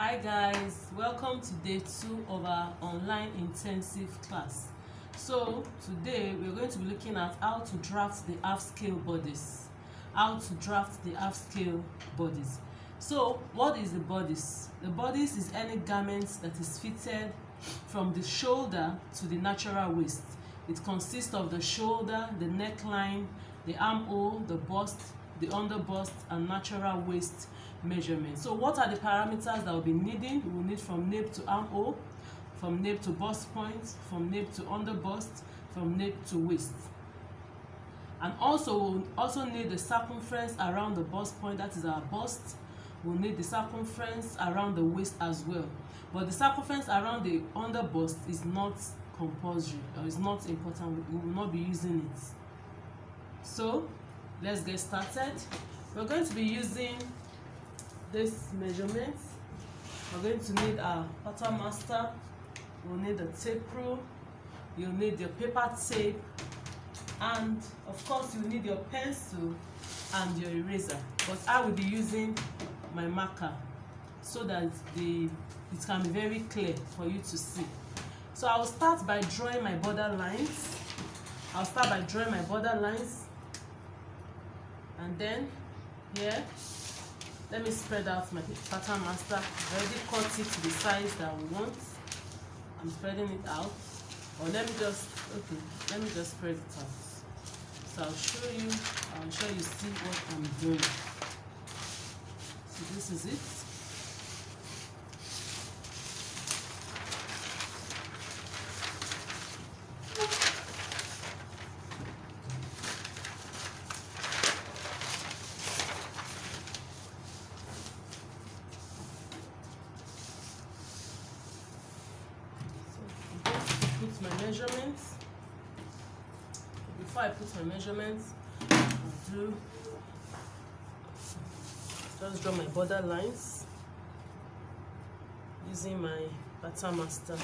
Hi guys, welcome to day 2 of our online intensive class. So today we're going to be looking at how to draft the half scale bodice. So what is the bodice? The bodice is any garment that is fitted from the shoulder to the natural waist. It consists of the shoulder, the neckline, the armhole, the bust, the underbust, and natural waist measurement. So what are the parameters that we'll be needing? We will need from nape to armhole, from nape to bust point, from nape to underbust, from nape to waist. And also we'll also need the circumference around the bust point, that is our bust. We'll need the circumference around the waist as well. But the circumference around the underbust is not compulsory, or is not important. We will not be using it. So let's get started. We're going to be using this measurement. We're going to need our pattern master. We'll need the tape rule. You'll need your paper tape, and of course you'll need your pencil and your eraser. But I will be using my marker so that it can be very clear for you to see. So I'll start by drawing my border lines. And then here, let me spread out my pattern master. I already cut it to the size that we want. I'm spreading it out. Or let me just spread it out. So I'll show you see what I'm doing. So this is it. Put my measurements. Before I put my measurements, I'll just draw my border lines using my pattern master.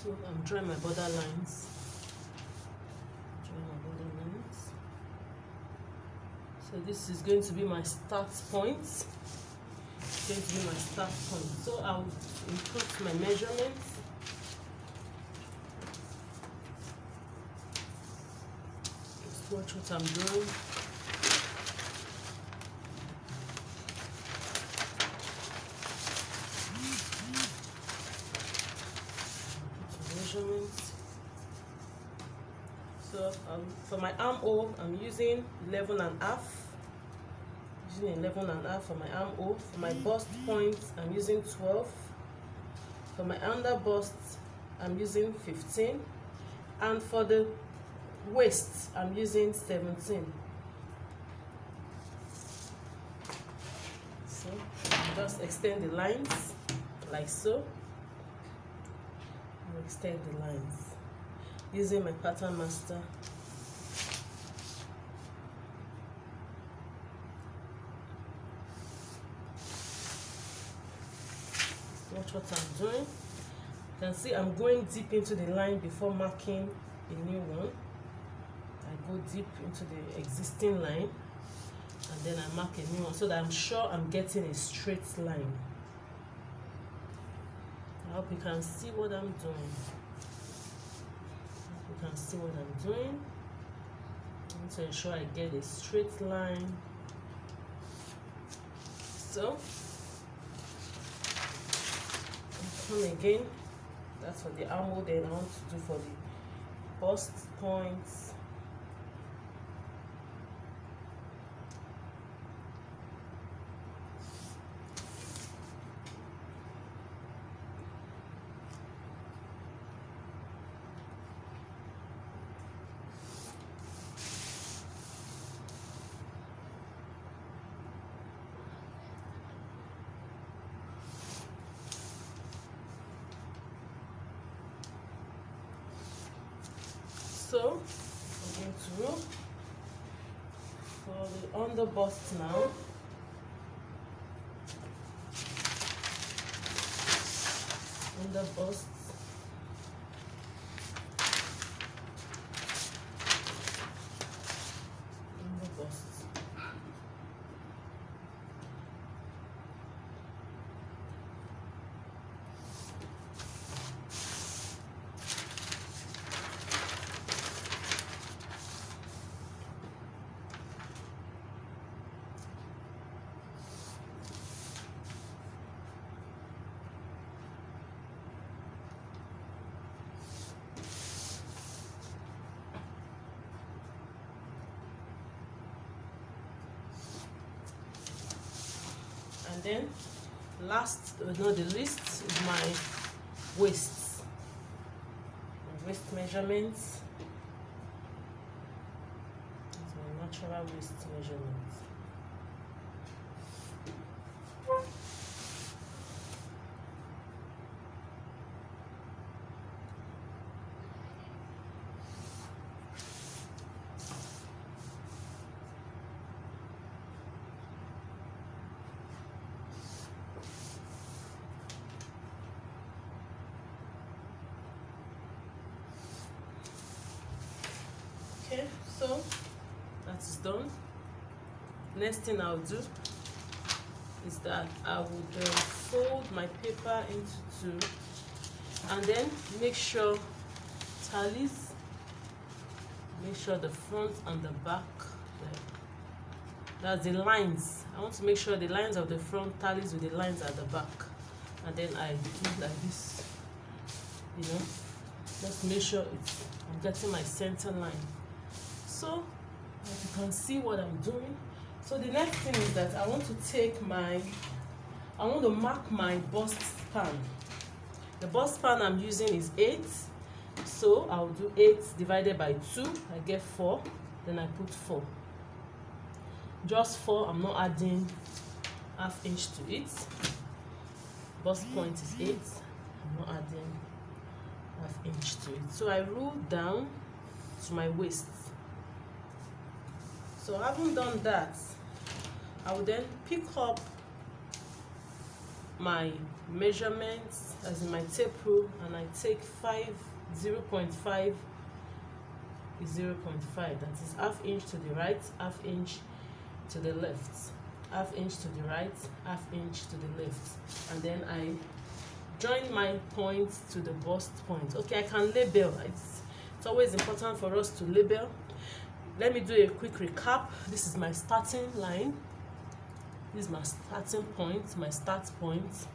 So I'm drawing my border lines. So this is going to be my start point. It's going to be my start point. So I'll input my measurements. Just watch what I'm doing. So for my armhole, I'm using 11.5. Using 11.5 for my armhole. For my bust point, I'm using 12. For my under bust, I'm using 15. And for the waist, I'm using 17. So just extend the lines like so. Extend the lines using my pattern master. Watch what I'm doing. You can see I'm going deep into the line before marking a new one. I go deep into the existing line and then I mark a new one so that I'm sure I'm getting a straight line. I hope you can see what I'm doing. I want to ensure I get a straight line. So, come again. That's for the armhole. Then I want to do for the bust points. So I'm going to for the under bust now. Under bust. Under bust. And then last but not the least is my waist. My waist measurements. It's my natural waist measurements. Okay, so that is done. Next thing I'll do is that I would fold my paper into two and then make sure tallies, make sure the front and the back, that's the lines. I want to make sure the lines of the front tallies with the lines at the back, and then I do like this, you know, just make sure I'm getting my center line. So as you can see what I'm doing. So the next thing is that I want to mark my bust span. The bust span I'm using is 8, so I'll do 8 divided by 2. I get 4, then I put 4. Just 4, I'm not adding ½ inch to it. Bust point is 8, I'm not adding ½ inch to it. So I rule down to my waist. So having done that, I will then pick up my measurements as in my tape rule, and I take 0.5 is 0.5, that is ½ inch to the right, ½ inch to the left, ½ inch to the right, ½ inch to the left, and then I join my points to the bust point. Okay, I can label. It's always important for us to label. Let me do a quick recap. This is my starting line. This is my starting point, my start point.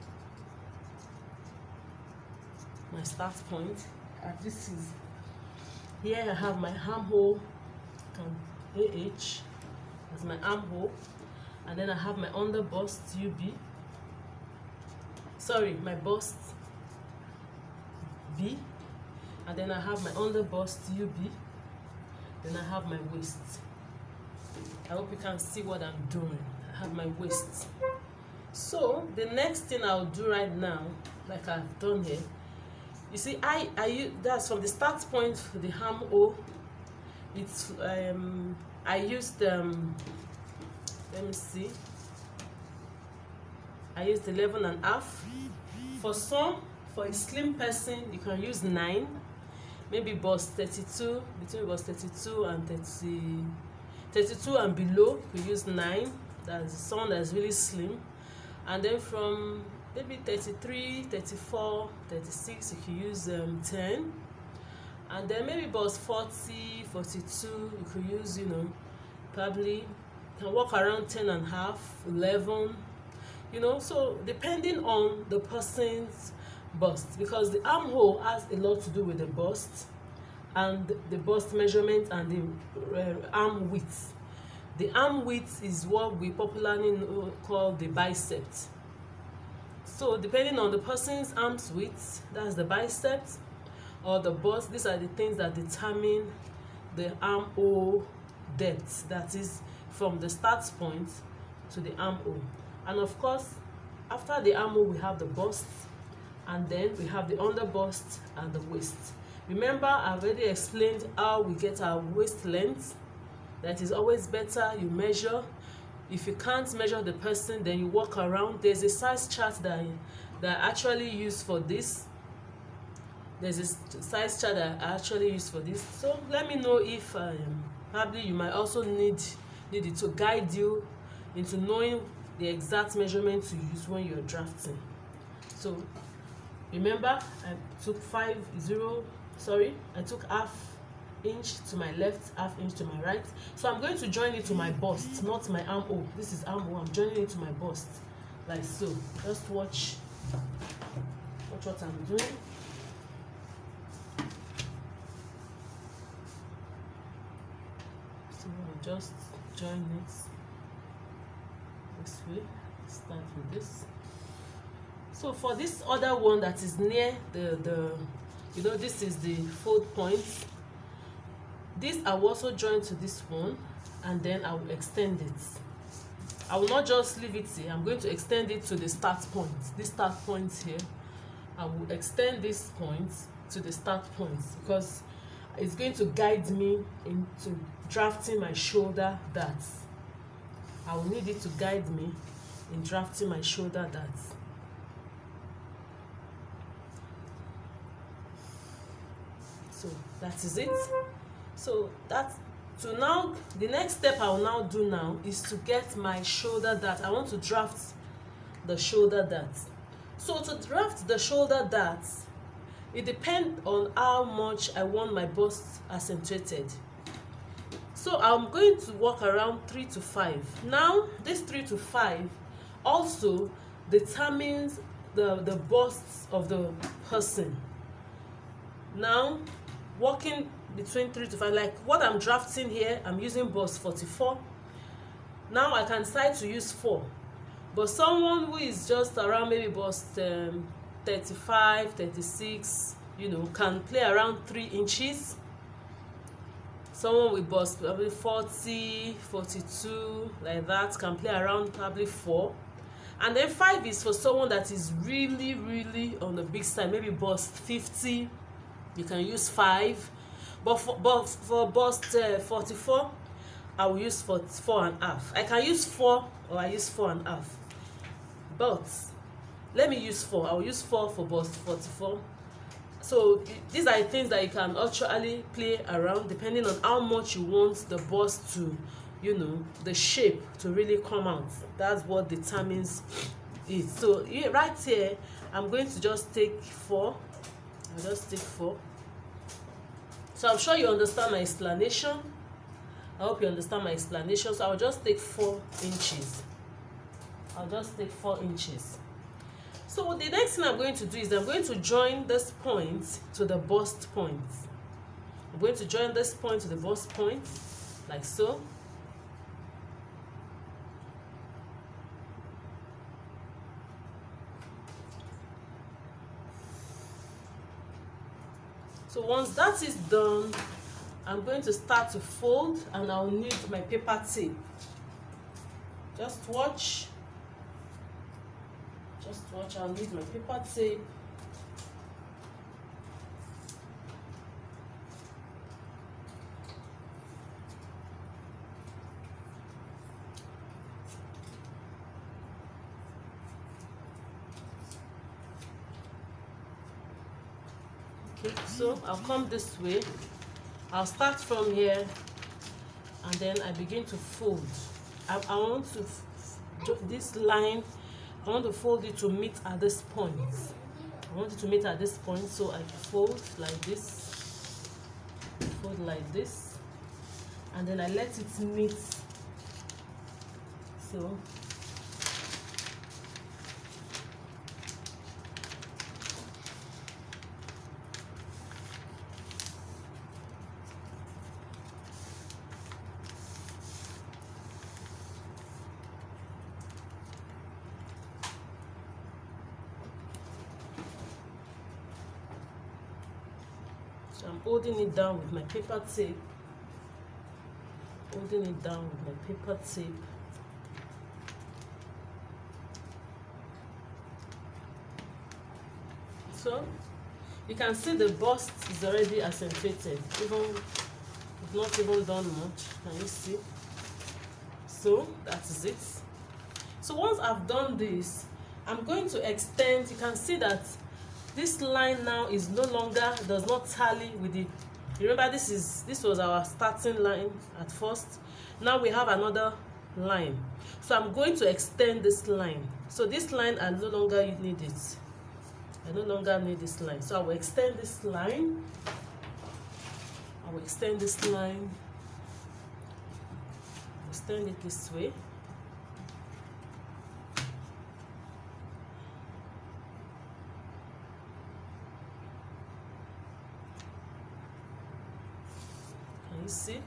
My start point. And this is, here I have my armhole, AH, that's my armhole. And then I have my under bust, UB. Sorry, my bust, B. And then I have my under bust, UB. Then I have my waist. I hope you can see what I'm doing. I have my waist. So the next thing I'll do right now, like I've done here, you see, that's from the start point for the armhole. It's I used let me see. I used 11.5. For a slim person, you can use 9. Maybe bust 32, between bust 32 and 32 and below, you use 9. That's someone that's really slim. And then from maybe 33, 34, 36, you can use 10. And then maybe bust 40, 42, you could use, you know, probably you can walk around 10.5, 11, you know. So depending on the person's bust, because the armhole has a lot to do with the bust and the bust measurement and the arm width. The arm width is what we popularly call the bicep. So depending on the person's arm's width, that's the bicep or the bust, these are the things that determine the armhole depth, that is from the start point to the armhole. And of course, after the armhole we have the bust, and then we have the under bust and the waist. Remember, I've already explained how we get our waist length. That is always better you measure. If you can't measure the person, then you walk around. There's a size chart that I actually use for this. There's a size chart that I actually use for this. So let me know if probably you might also need it to guide you into knowing the exact measurement to use when you're drafting. So remember, I took I took half inch to my left, half inch to my right. So I'm going to join it to my bust, not my armhole. This is armhole. I'm joining it to my bust, like so. Just watch what I'm doing. So I just join it this way. Start with this. So for this other one that is near the this is the fold point. This I will also join to this one, and then I will extend it. I will not just leave it here. I'm going to extend it to the start point. This start point here, I will extend this point to the start point because it's going to guide me into drafting my shoulder darts. I will need it to guide me in drafting my shoulder darts. So that is it. So now the next step I will now do now is to get my shoulder dart. I want to draft the shoulder dart. So to draft the shoulder dart, it depends on how much I want my bust accentuated. So I'm going to walk around 3 to 5. Now this 3 to 5 also determines the bust of the person. Now walking between 3 to 5, like what I'm drafting here, I'm using bust 44. Now I can decide to use 4, but someone who is just around maybe bust 35, 36, can play around 3 inches. Someone with bust probably 40, 42, like that, can play around probably 4. And then 5 is for someone that is really, really on the big side, maybe bust 50, you can use 5. But for bust 44, I will use 4.5. I can use 4 or I use 4.5. But let me use 4. I will use 4 for bust 44. So these are things that you can actually play around depending on how much you want the bust to, the shape to really come out. That's what determines it. So right here, I'm going to just take 4. I'll just take 4. So I'm sure you understand my explanation. I hope you understand my explanation. So I'll just take 4 inches. I'll just take 4 inches. So the next thing I'm going to do is I'm going to join this point to the bust point. I'm going to join this point to the bust point, like so. So once that is done, I'm going to start to fold, and I'll need my paper tape. Just watch, I'll need my paper tape. Okay, so I'll come this way. I'll start from here, and then I begin to fold. I want to this line, I want to fold it to meet at this point. I want it to meet at this point, so I fold like this, and then I let it meet. So I'm holding it down with my paper tape. So you can see the bust is already accentuated, even it's not even done much. Can you see? So that is it. So once I've done this, I'm going to extend. You can see that this line now is no longer, does not tally with the, remember this was our starting line at first. Now we have another line, so I'm going to extend this line. So this line, I no longer need it. I no longer need this line, so I will extend this line. I will extend this line. Extend it this way. Can you see?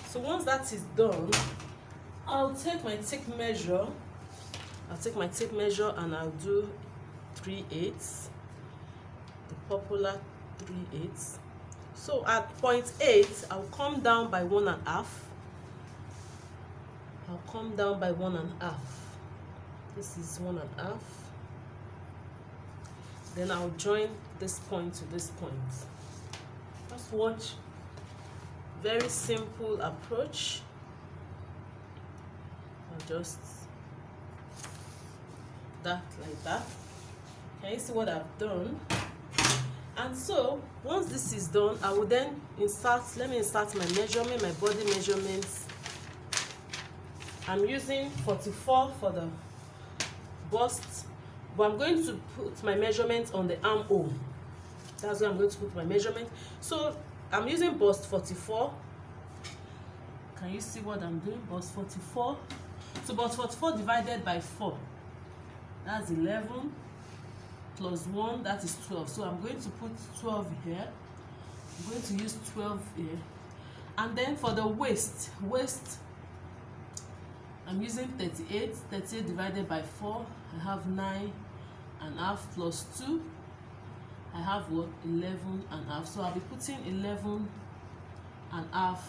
So once that is done, I'll take my tape measure. I'll take my tape measure and I'll do 3/8, the popular 3/8. So at point 8, I'll come down by 1.5. I'll come down by 1.5. This is 1.5. Then I'll join this point to this point. Just watch. Very simple approach. I'll just that like that. Can you see what I've done? And so once this is done, I will then insert, let me insert my measurement, my body measurements. I'm using 44 for the bust, but I'm going to put my measurement on the armhole. That's where I'm going to put my measurement. So I'm using bust 44. Can you see what I'm doing? Bust 44. So bust 44 divided by 4. That's 11 plus 1, that is 12. So I'm going to put 12 here. I'm going to use 12 here. And then for the waist, I'm using 38. 38 divided by 4, I have 9.5 plus 2. I have what? 11.5. So I'll be putting 11.5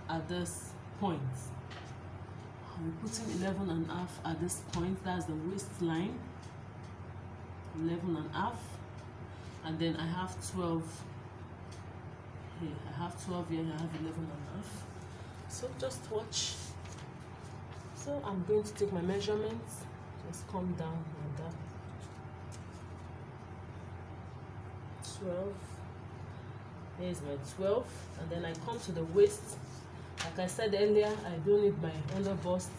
at this point. I'll be putting 11.5 at this point. That's the waistline. 11.5. And then I have 12 here. I have 12 here. I have 11.5. So just watch. So I'm going to take my measurements. Just come down like that. 12. Here's my 12, and then I come to the waist. Like I said earlier, I don't need my under bust.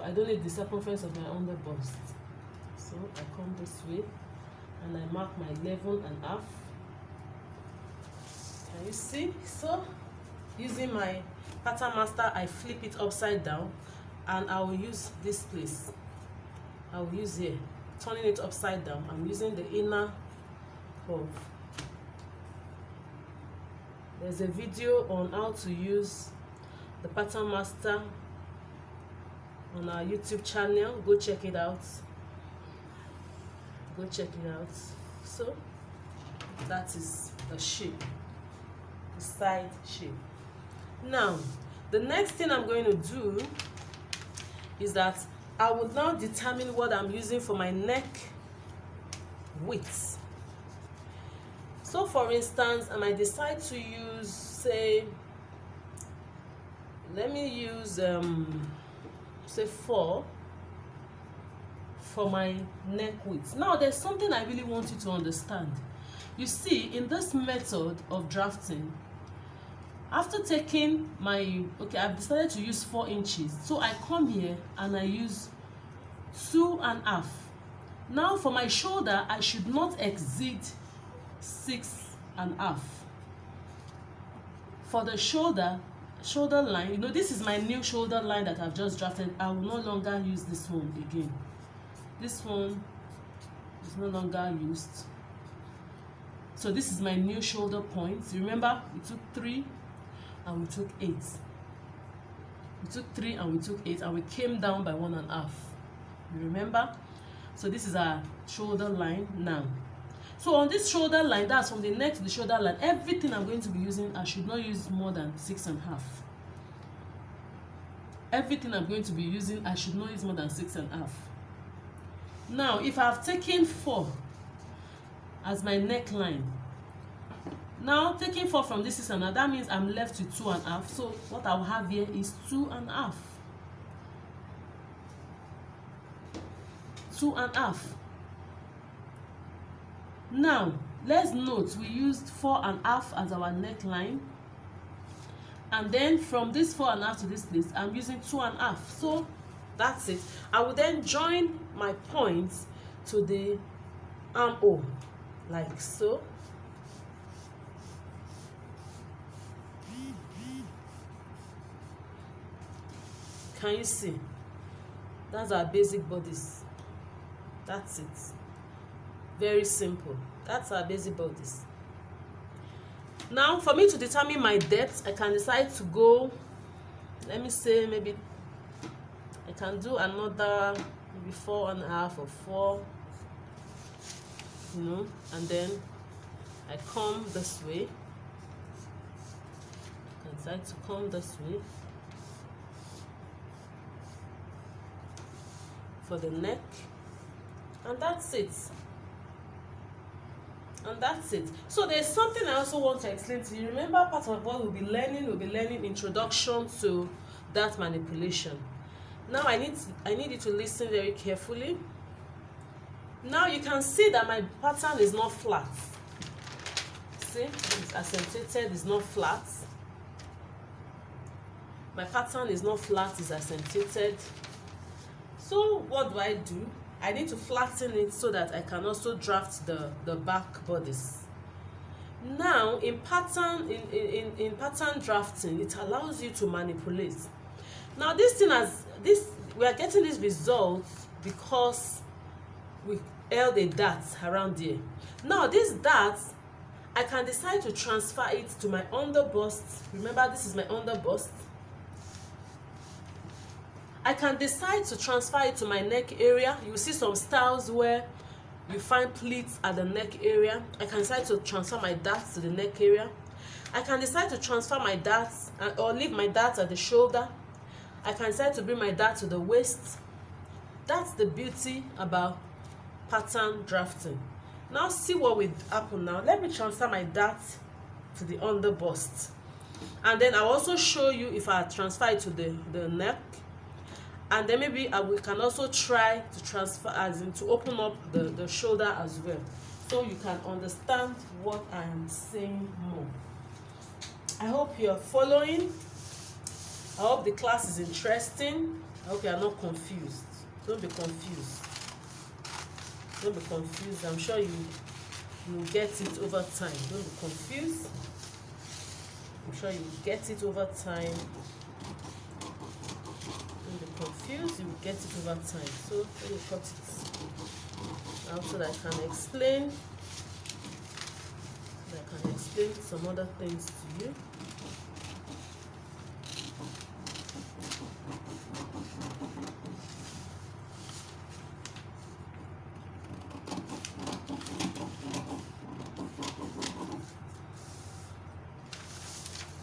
I don't need the circumference of my under bust. So I come this way and I mark my 11.5. Can you see? So using my pattern master, I flip it upside down and I will use this place. I will use here, turning it upside down. I'm using the inner curve. There's a video on how to use the pattern master on our YouTube channel. Go check it out. Go check it out. So that is the shape, the side shape. Now the next thing I'm going to do is that I will now determine what I'm using for my neck width. So for instance, I might decide to use, say, let me use say 4 for my neck width. Now there's something I really want you to understand. You see, in this method of drafting, after taking my, okay, I've decided to use 4 inches. So I come here and I use 2.5. Now for my shoulder, I should not exceed 6.5. For the shoulder line, you know, this is my new shoulder line that I've just drafted. I will no longer use this one again. This one is no longer used. So this is my new shoulder point. Remember, we took 3 and we took 8. We took 3 and we took 8, and we came down by 1.5. You remember? So this is our shoulder line now. So on this shoulder line, that's from the neck to the shoulder line, everything I'm going to be using, I should not use more than 6.5. Everything I'm going to be using, I should not use more than 6.5. Now, if I've taken 4 as my neckline. Now taking 4 from this 6.5, that means I'm left with 2.5. So what I will have here is 2.5. 2.5. Now let's note we used 4.5 as our neckline, and then from this 4.5 to this place I'm using 2.5. So that's it. I will then join my points to the armhole like so. Can you see? That's our basic bodice. That's it. Very simple. That's our basic bodice. Now for me to determine my depth, I can decide to go, let me say maybe I can do another maybe 4.5 or 4, you know, and then I come this way. I can decide to come this way for the neck, and that's it. And that's it. So there's something I also want to explain to you. Remember, part of what we'll be learning introduction to dart manipulation. Now I need you to listen very carefully. Now you can see that my pattern is not flat. See, it's accentuated, it's not flat. My pattern is not flat, it's accentuated. So what do? I need to flatten it so that I can also draft the back bodice. Now in pattern drafting, it allows you to manipulate. Now we are getting this result because we held a dart around here. Now this dart, I can decide to transfer it to my underbust. Remember, this is my underbust. I can decide to transfer it to my neck area. You see some styles where you find pleats at the neck area. I can decide to transfer my darts to the neck area. I can decide to transfer my darts or leave my darts at the shoulder. I can decide to bring my dart to the waist. That's the beauty about pattern drafting. Now see what will happen now. Let me transfer my dart to the underbust. And then I'll also show you if I transfer it to the neck. And then maybe we can also try to transfer, as in to open up the shoulder as well, so you can understand what I am saying more. I hope you're following. I hope the class is interesting. I hope you are not confused. Don't be confused. Don't be confused. I'm sure you will get it over time. Don't be confused. I'm sure you will get it over time. Confused, you will get it over time. So let me cut it out so that I can explain. So that I can explain some other things to you.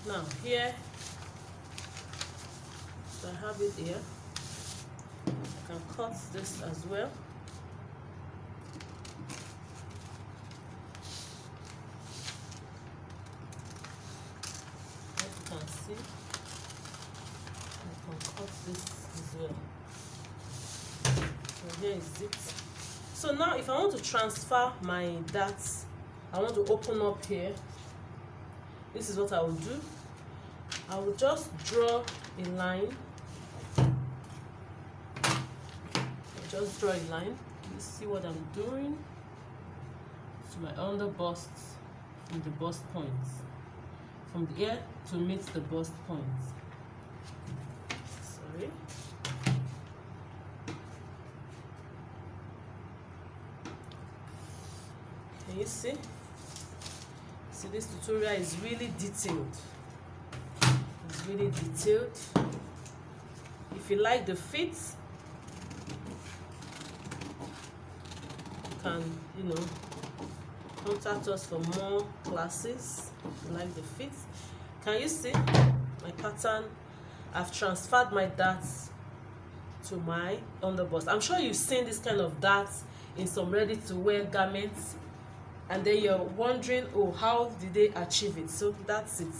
Now here, so I have it here. I can cut this as well. As you can see, I can cut this as well. So here is it. So now if I want to transfer my darts, I want to open up here. This is what I will do. I will just draw a line. Just draw a line. You see what I'm doing to my underbust from the bust points, from the ear to meet the bust points. Sorry. Can you see? See, this tutorial is really detailed. It's really detailed. If you like the fit, can, you know, contact us for more classes. Like the fit. Can you see my pattern? I've transferred my darts to my underbust. I'm sure you've seen this kind of darts in some ready-to-wear garments. and then you're wondering, oh, how did they achieve it? So that's it.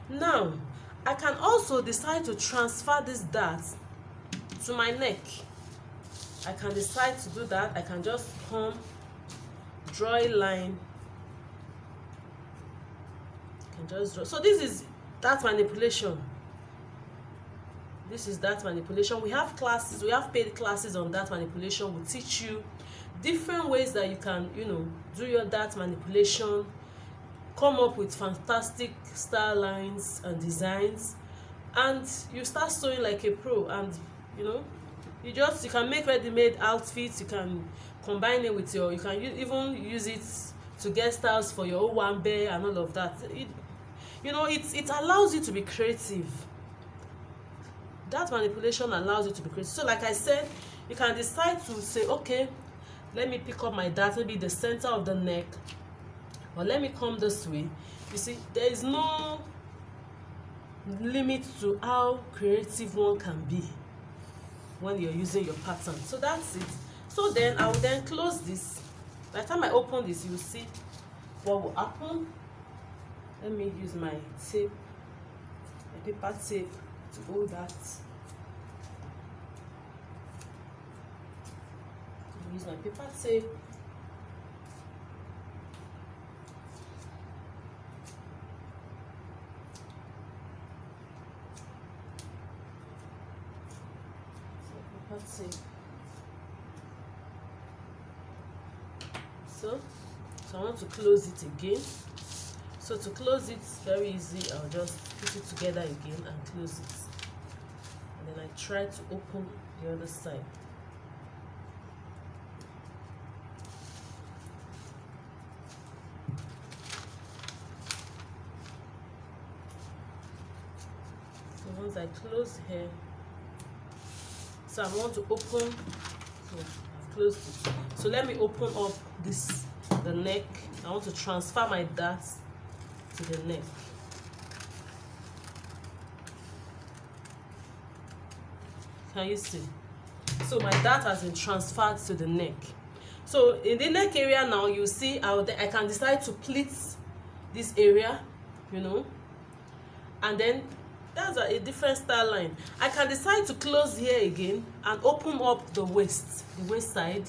Now I can also decide to transfer this dart to my neck. I can decide to do that. I can just come, draw a line. I can just draw. So this is that manipulation. This is that manipulation. We have classes, we have paid classes on that manipulation. We teach you different ways that you can, do your dart manipulation, come up with fantastic style lines and designs, and you start sewing like a pro. And you can make ready-made outfits. You can combine it with you can even use it to get styles for your owambe and all of that. It allows you to be creative. That manipulation allows you to be creative. So like I said, you can decide to say, okay, let me pick up my dart, maybe the center of the neck, or let me come this way. You see, there is no limit to how creative one can be when you're using your pattern. So that's it. So then I will then close this. By the time I open this, you will see what will happen. Let me use my tape, my paper tape, to hold that. Use my paper tape. So I want to close it again. So to close it, very easy. I'll just put it together again and close it. And then I try to open the other side. So once I close here, so I want to open, so I've closed it. So let me open up the neck. I want to transfer my dart to the neck. Can you see? So my dart has been transferred to the neck. So in the neck area now, you see I can decide to pleat this area, and then that's a different style line. I can decide to close here again and open up the waist side.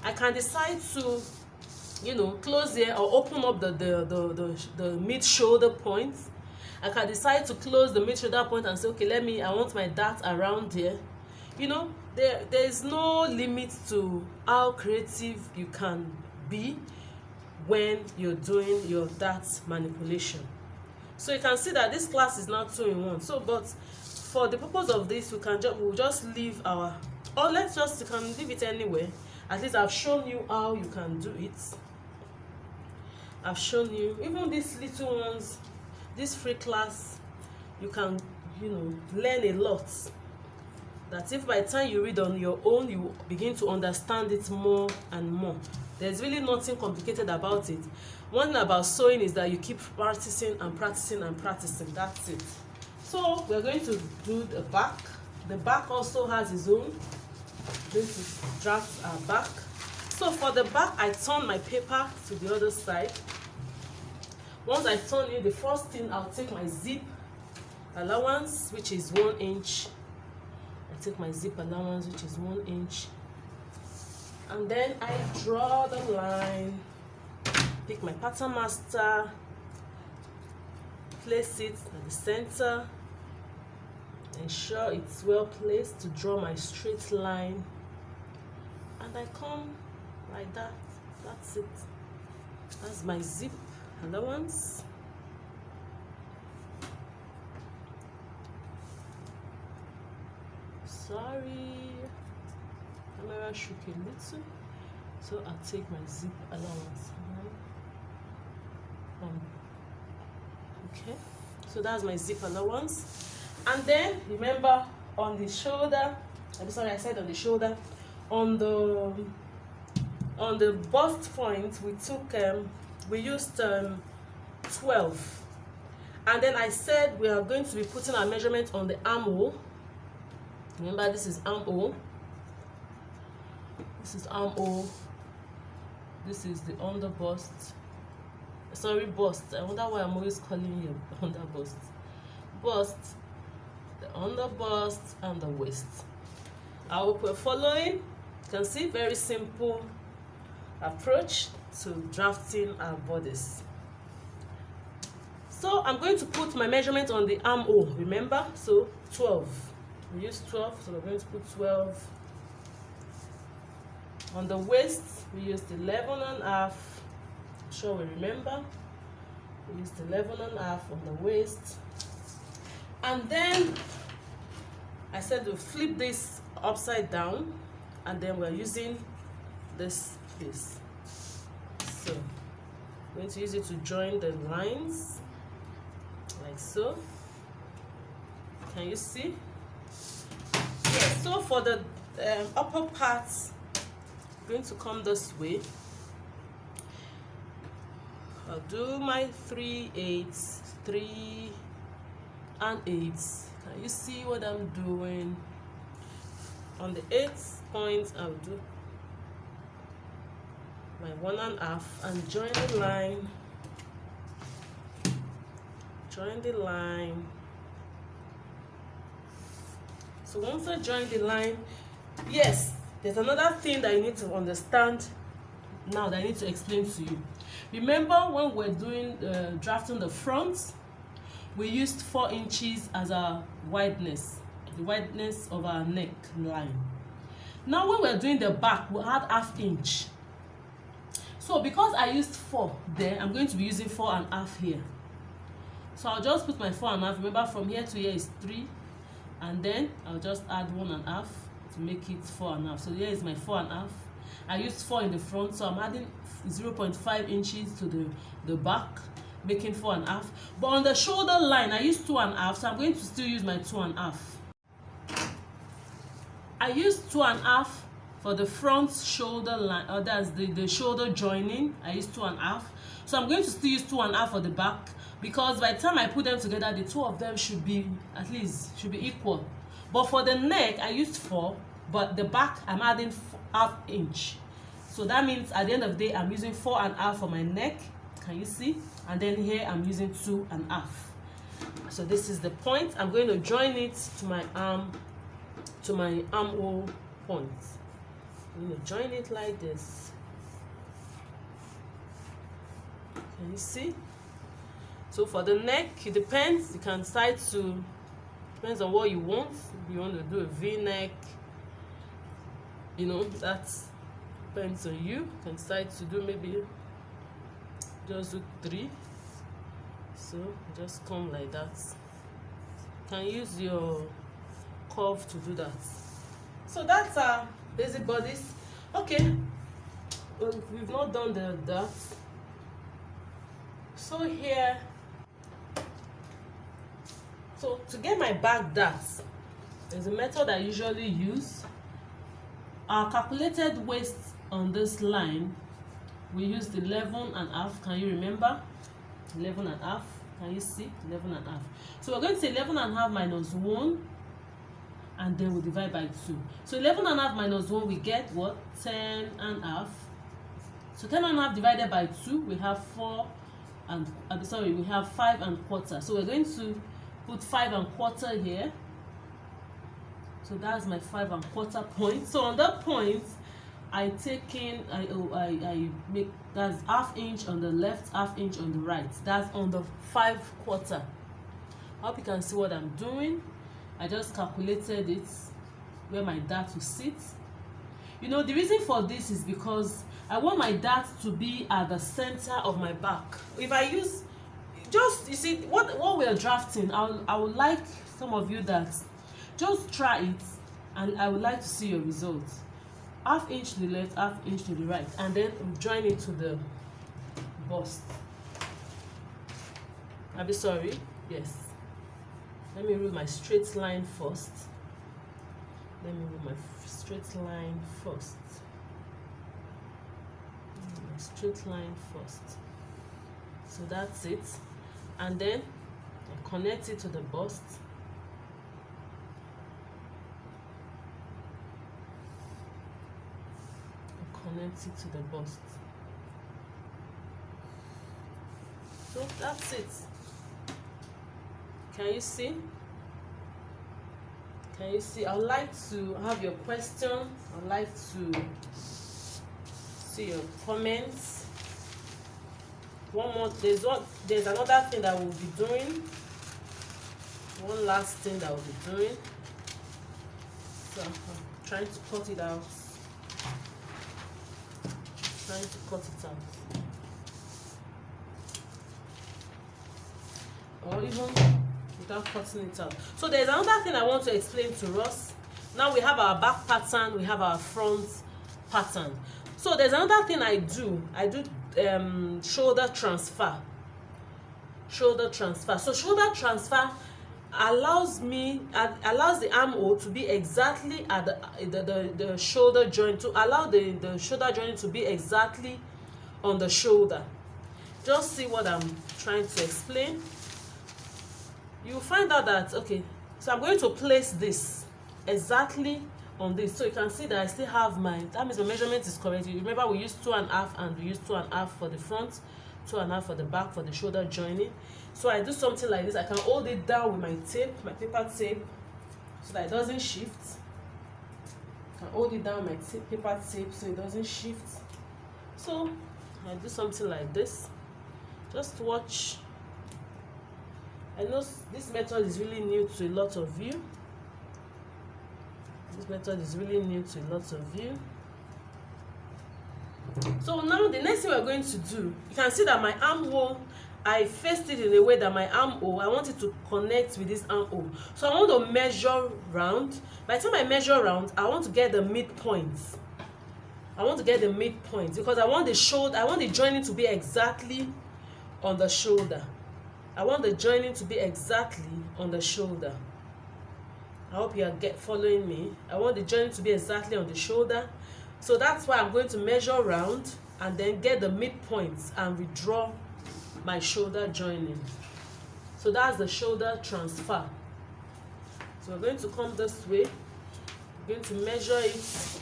I can decide to close here or open up the mid shoulder point. I can decide to close the mid shoulder point and say, okay, I want my dart around here. There is no limit to how creative you can be when you're doing your dart manipulation. So you can see that this class is not 2-in-1. So, but for the purpose of this, we'll just leave you can leave it anywhere. At least I've shown you how you can do it. I've shown you even these little ones, this free class. You can learn a lot. That if by the time you read on your own, you begin to understand it more and more. There's really nothing complicated about it. One thing about sewing is that you keep practicing and practicing and practicing. That's it. So we're going to do the back. The back also has its own. This is draft our back. So for the back, I turn my paper to the other side. Once I turn it, the first thing, I'll take my zip allowance, which is 1 inch. I take my zip allowance, which is 1 inch. And then I draw the line, pick my pattern master, place it at the center, ensure it's well placed to draw my straight line, and I come like that. That's it. That's my zip allowance. Sorry, camera shook a little, so I'll take my zip allowance. Okay, so that's my zip allowance. And then remember, on the shoulder, I'm sorry, I said on the shoulder, on the bust point, we used 12, and then I said we are going to be putting our measurement on the armhole. Remember, this is armhole. This is armhole. this is the under bust, sorry, bust. I wonder why I'm always calling you under bust. Bust, the under bust, and the waist. I hope we're following. You can see, very simple approach to drafting our bodice. So I'm going to put my measurement on the armhole, remember? So 12. We use 12, so we're going to put 12. On the waist, we used 11 and a half. I'm sure we remember. We used 11 and a half on the waist. And then I said we'll flip this upside down, and then we're using this piece. So I'm going to use it to join the lines, like so. Can you see? Yeah, so for the upper parts, I'm going to come this way. I'll do my 3 8s, 3 and 8s. Can you see what I'm doing? On the 8th point, I'll do my 1 and a half and join the line. Join the line. So once I join the line, yes, there's another thing that you need to understand now that I need to explain to you. Remember when we're doing drafting the front, we used 4 inches as our wideness, the wideness of our neck line. Now when we're doing the back, we had ½ inch. So because I used 4 there, I'm going to be using 4 and a half here. So I'll just put my 4 and a half. Remember, from here to here is 3, and then I'll just add 1 and a half to make it 4 and a half. So here is my 4 and a half. I used 4 in the front, so I'm adding 0.5 inches to the back, making 4 and a half. But on the shoulder line, I used 2 and a half, so I'm going to still use my 2 and a half. I used 2 and a half for the front shoulder line, or that's the shoulder joining. I used 2 and a half, so I'm going to still use 2 and a half for the back, because by the time I put them together, the two of them should be equal. But for the neck, I used 4, but the back I'm adding ½ inch. So that means at the end of the day, I'm using 4 and a half for my neck. Can you see? And then here I'm using 2 and a half. So this is the point. I'm going to join it to my armhole point. I'm going to join it like this. Can you see? So for the neck, it depends. You can decide to, depends on what you want. If you want to do a V-neck, you know, that depends on you. You can decide to do maybe just do 3. So just come like that. You can use your curve to do that. So that's our basic bodice. Okay, we've not done the that. So here, so to get my back dart, there's a method I usually use. Our calculated waist on this line, we used 11 and a half. Can you remember? 11 and a half. Can you see? 11 and a half. So we're going to say 11 and a half minus 1, and then we'll divide by 2. So 11 and a half minus 1, we get what? 10 and a half. So 10 and a half divided by 2, we have 4 and we have 5 and quarter. So we're going to put 5 and quarter here. So that's my 5 and quarter point. So on that point, I take in, I make, that's ½ inch on the left, ½ inch on the right. That's on the 5 quarter. I hope you can see what I'm doing. I just calculated it where my dart will sit. You know, the reason for this is because I want my dart to be at the center of my back. If I use, just, you see, what we are drafting, I would like some of you that just try it, and I would like to see your results. ½ inch to the left, ½ inch to the right, and then join it to the bust. I'll be sorry, yes. Let me rule my straight line first. Let me rule my straight line first. My straight line first. So that's it. And then I connect it to the bust. I connect it to the bust. So that's it. Can you see? Can you see? I'd like to have your question. I'd like to see your comments. There's another thing that we'll be doing. One last thing that we'll be doing. So I'm trying to cut it out. Or even without cutting it out. So there's another thing I want to explain to us. Now we have our back pattern, we have our front pattern. So there's another thing I do shoulder transfer. So shoulder transfer allows the armhole to be exactly at the shoulder joint, to allow the shoulder joint to be exactly on the shoulder. Just see what I'm trying to explain. You'll find out that, okay, so I'm going to place this exactly on this, so you can see that I still have that means my measurement is correct. You remember we used 2.5 and we used 2.5 for the front, 2.5 for the back for the shoulder joining. So I do something like this. I can hold it down with my tape, my paper tape, so that it doesn't shift. I can hold it down with my paper tape so it doesn't shift. So I do something like this. Just watch. I know this method is really new to a lot of you. So now the next thing we're going to do, you can see that my armhole, I faced it in a way that my armhole, I want it to connect with this armhole. So I want to measure round. By the time I measure round, I want to get the midpoint. Because I want the shoulder, I want the joining to be exactly on the shoulder. I hope you are following me. I want the joint to be exactly on the shoulder. So that's why I'm going to measure round and then get the midpoints and withdraw my shoulder joining. So that's the shoulder transfer. So we're going to come this way. We're going to measure it.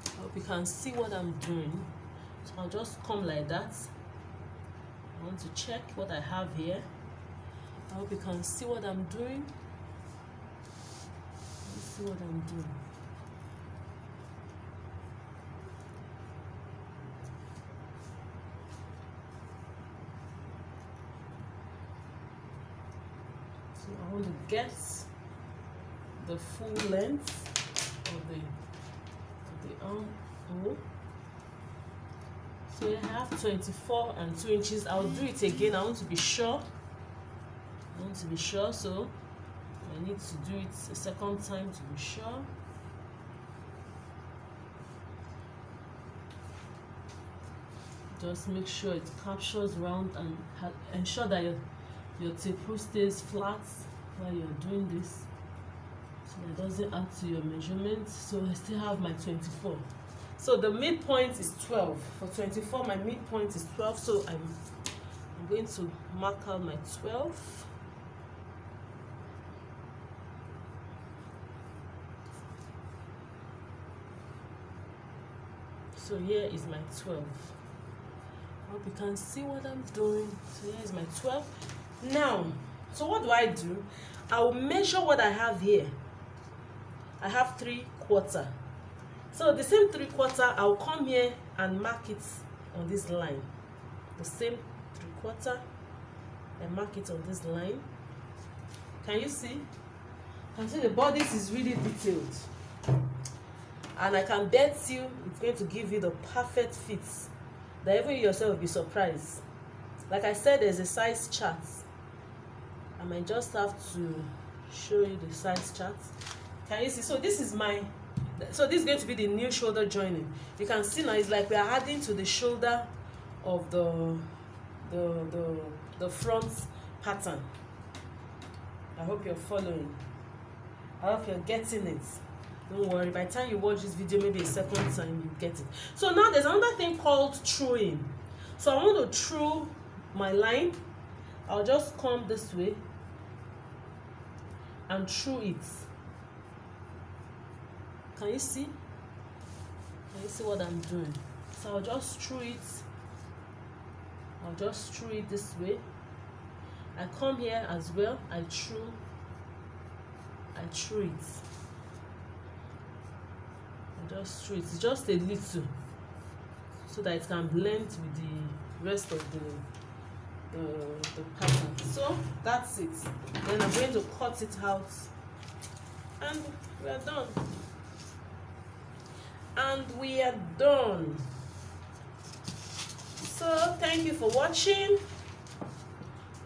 I hope you can see what I'm doing. So I'll just come like that. I want to check what I have here. I hope you can see what I'm doing. So I want to get the full length of the armhole. So I have 24 and 2 inches. I'll do it again. I want to be sure. So I need to do it a second time to be sure. Just make sure it captures round and ensure that your tape stays flat while you're doing this, so it doesn't add to your measurement. So I still have my 24. So the midpoint is 12. For 24, my midpoint is 12. So I'm going to mark out my 12. So here is my 12. I hope you can see what I'm doing. So here is my 12. Now, so what do? I will measure what I have here. I have 3/4. So the same 3/4, I'll come here and mark it on this line. The same 3/4, and mark it on this line. Can you see? You can see the bodice is really detailed. And I can bet you it's going to give you the perfect fit that even you yourself will be surprised. Like I said, there's a size chart. I might just have to show you the size chart. Can you see? So this is going to be the new shoulder joining. You can see now it's like we are adding to the shoulder of the front pattern. I hope you're following. I hope you're getting it. Don't worry, by the time you watch this video, maybe a second time, you get it. So now there's another thing called truing. So I want to true my line. I'll just come this way and true it. Can you see? Can you see what I'm doing? So I'll just screw it. I'll just screw it this way. I come here as well. I screw it. I just screw it. It's just a little, so that it can blend with the rest of the pattern. So that's it. Then I'm going to cut it out, and we are done. And we are done. So thank you for watching.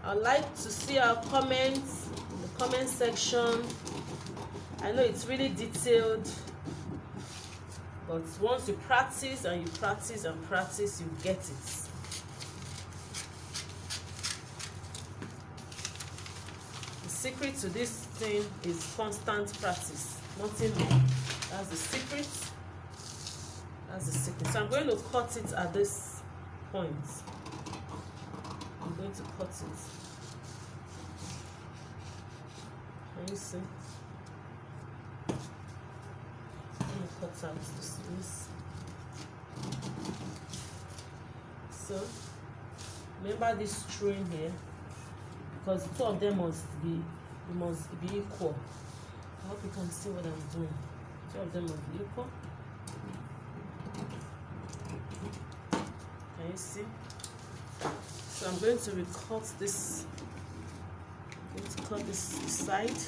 I'd like to see our comments in the comment section. I know it's really detailed, but once you practice and you practice and practice, you get it. The secret to this thing is constant practice, nothing more. That's the secret. That's the secret. So I'm going to cut it at this point. I'm going to cut it. Can you see? I'm going to cut out this. So remember this string here, because the two of them must be equal. I hope you can see what I'm doing. Two of them must be equal. Can you see? So I'm going to recut this. I'm going to cut this side.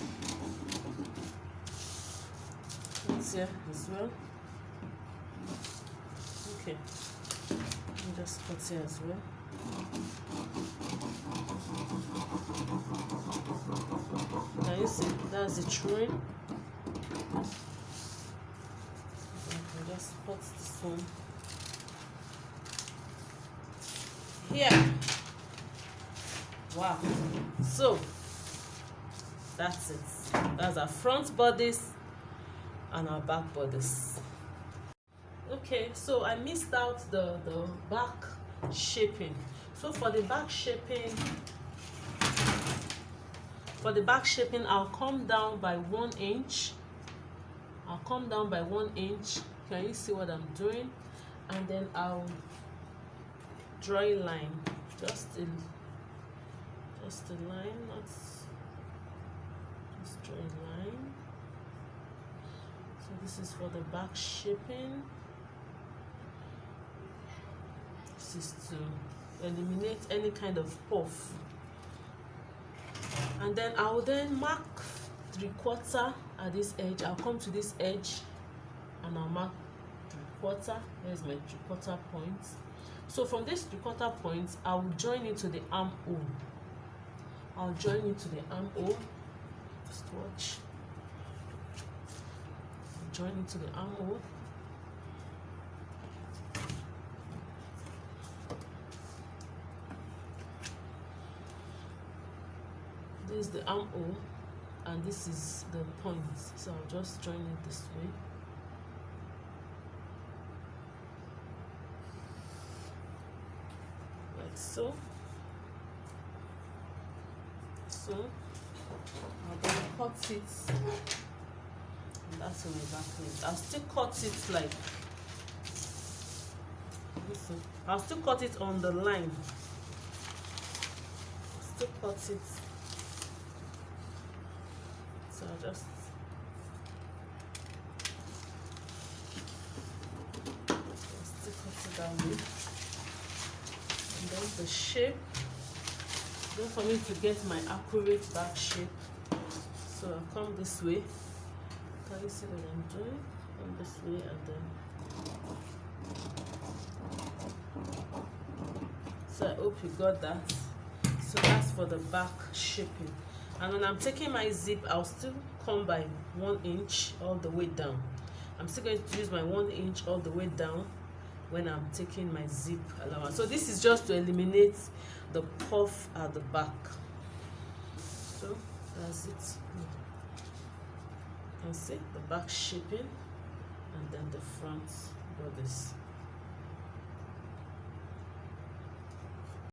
Cut here as well. Okay. Let me just cut here as well. Can you see? That's the train. I just cut this one. Here. Wow. So that's it. That's our front bodice and our back bodice. Okay, so I missed out the back shaping. So for the back shaping, I'll come down by 1 inch. I'll come down by 1 inch. Can you see what I'm doing? And then I'll draw a line, just a line, not just draw a line. So this is for the back shaping. This is to eliminate any kind of puff. And then I will then mark 3/4 at this edge. I'll come to this edge and I'll mark 3/4. Here's my 3/4 point. So from this 3/4 point, I will join it to the armhole. I'll join it to the armhole. Just watch. Join it to the armhole. This is the armhole, and this is the point. So I'll just join it this way. So I'm going to cut it, and that's on my back leg. I'll still cut it like this. I'll still cut it on the line. Still cut it. So I'll just still cut it that way. And then the shape, don't for me to get my accurate back shape, so I'll come this way. Can you see what I'm doing? Come this way, and then so I hope you got that. So that's for the back shaping. And when I'm taking my zip, I'll still come by 1 inch all the way down. I'm still going to use my 1 inch all the way down when I'm taking my zip allowance. So this is just to eliminate the puff at the back. So that's it. You can see the back shaping and then the front bodice.